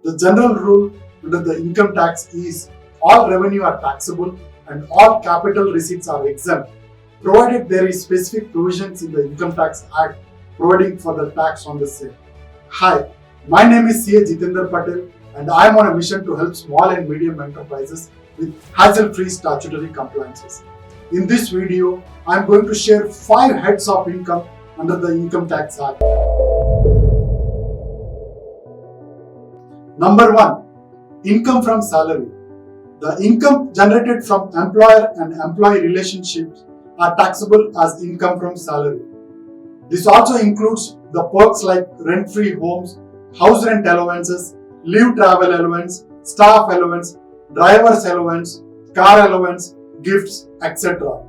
The general rule under the income tax is all revenue are taxable and all capital receipts are exempt, provided there is specific provisions in the Income Tax Act providing for the tax on the same. Hi, my name is CA Jithendar Patel and I am on a mission to help small and medium enterprises with hassle-free statutory compliances. In this video, I am going to share 5 heads of income under the Income Tax Act. Number 1. Income from salary. The income generated from employer and employee relationships are taxable as income from salary. This also includes the perks like rent-free homes, house rent allowances, leave travel allowance, staff allowance, driver's allowance, car allowance, gifts, etc.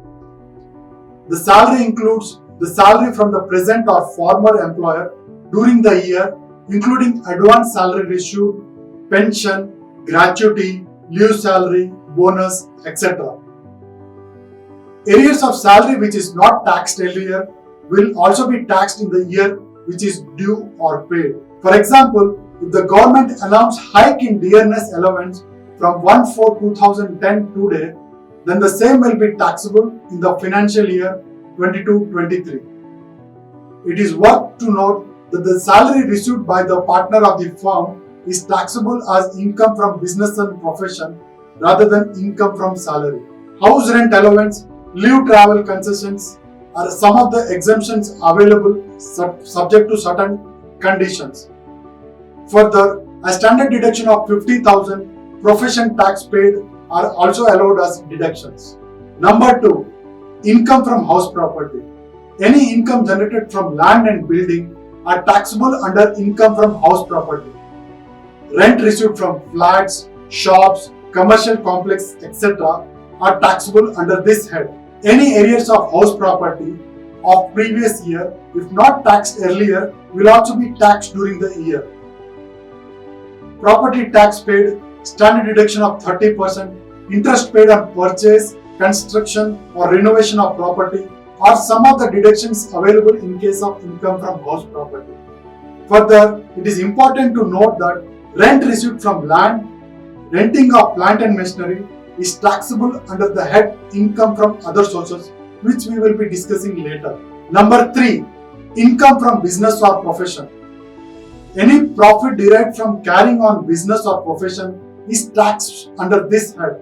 The salary includes the salary from the present or former employer during the year, including advance salary received, pension, gratuity, leave salary, bonus, etc. Arrears of salary which is not taxed earlier will also be taxed in the year which is due or paid. For example, if the government announced hike in dearness allowance from 1/4/2010 today, then the same will be taxable in the financial year 22-23. It is worth to note that the salary received by the partner of the firm is taxable as income from business and profession rather than income from salary. House rent allowance, leave travel concessions are some of the exemptions available subject to certain conditions. Further, a standard deduction of 50,000 profession tax paid are also allowed as deductions. Number 2. Income from house property. Any income generated from land and building are taxable under income from house property. Rent received from flats, shops, commercial complex, etc. are taxable under this head. Any areas of house property of previous year, if not taxed earlier, will also be taxed during the year. Property tax paid, standard deduction of 30%, interest paid on purchase, construction or renovation of property are some of the deductions available in case of income from house property. Further, it is important to note that rent received from land, renting of plant and machinery is taxable under the head income from other sources, which we will be discussing later. Number 3. Income from business or profession. Any profit derived from carrying on business or profession is taxed under this head.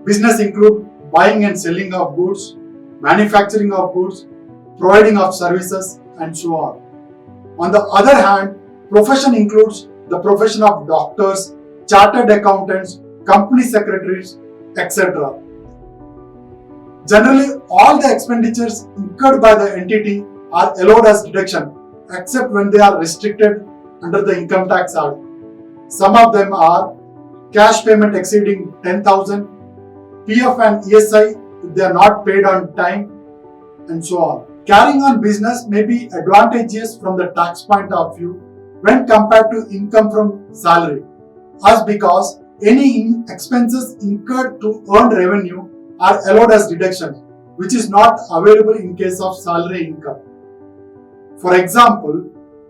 Business include buying and selling of goods, manufacturing of goods, providing of services, and so on. On the other hand, profession includes the profession of doctors, chartered accountants, company secretaries, etc. Generally, all the expenditures incurred by the entity are allowed as deduction, except when they are restricted under the Income Tax Act. Some of them are cash payment exceeding 10,000, PF and ESI if they are not paid on time, and so on. Carrying on business may be advantageous from the tax point of view when compared to income from salary, as because any expenses incurred to earn revenue are allowed as deduction, which is not available in case of salary income. For example,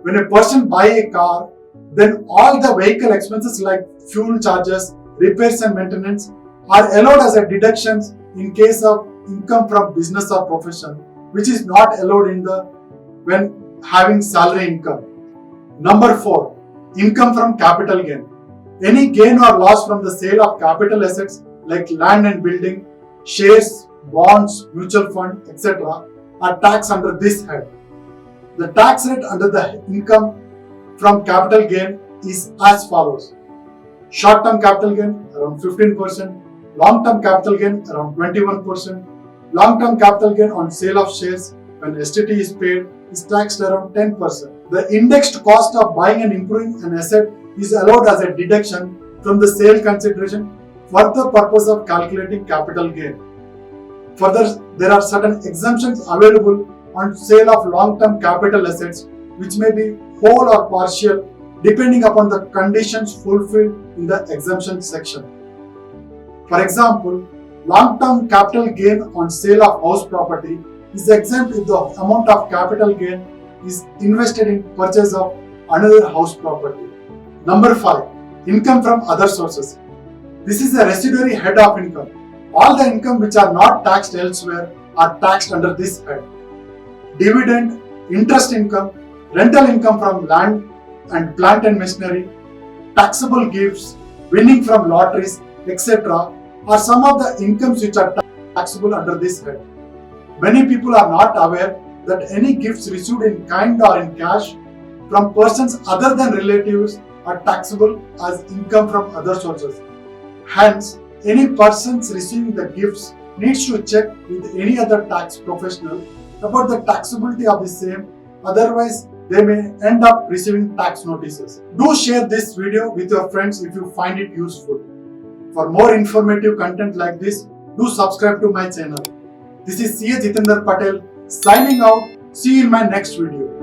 when a person buys a car, then all the vehicle expenses like fuel charges, repairs and maintenance are allowed as a deduction in case of income from business or profession, which is not allowed in the when having salary income. Number 4. Income from capital gain. Any gain or loss from the sale of capital assets like land and building, shares, bonds, mutual fund, etc. are taxed under this head. The tax rate under the income from capital gain is as follows. Short-term capital gain around 15%, long-term capital gain around 21%, long-term capital gain on sale of shares when STT is paid is taxed around 10%. The indexed cost of buying and improving an asset is allowed as a deduction from the sale consideration for the purpose of calculating capital gain. Further, there are certain exemptions available on sale of long-term capital assets which may be whole or partial depending upon the conditions fulfilled in the exemption section. For example, long-term capital gain on sale of house property is exempt if the amount of capital gain is invested in purchase of another house property. Number 5. Income from other sources. This is the residuary head of income. All the income which are not taxed elsewhere are taxed under this head. Dividend, interest income, rental income from land and plant and machinery, taxable gifts, winning from lotteries, etc. are some of the incomes which are taxable under this head. Many people are not aware that any gifts received in kind or in cash from persons other than relatives are taxable as income from other sources. Hence, any persons receiving the gifts needs to check with any other tax professional about the taxability of the same, otherwise they may end up receiving tax notices. Do share this video with your friends if you find it useful. For more informative content like this, do subscribe to my channel. This is CA Jithendar Patel signing out. See you in my next video.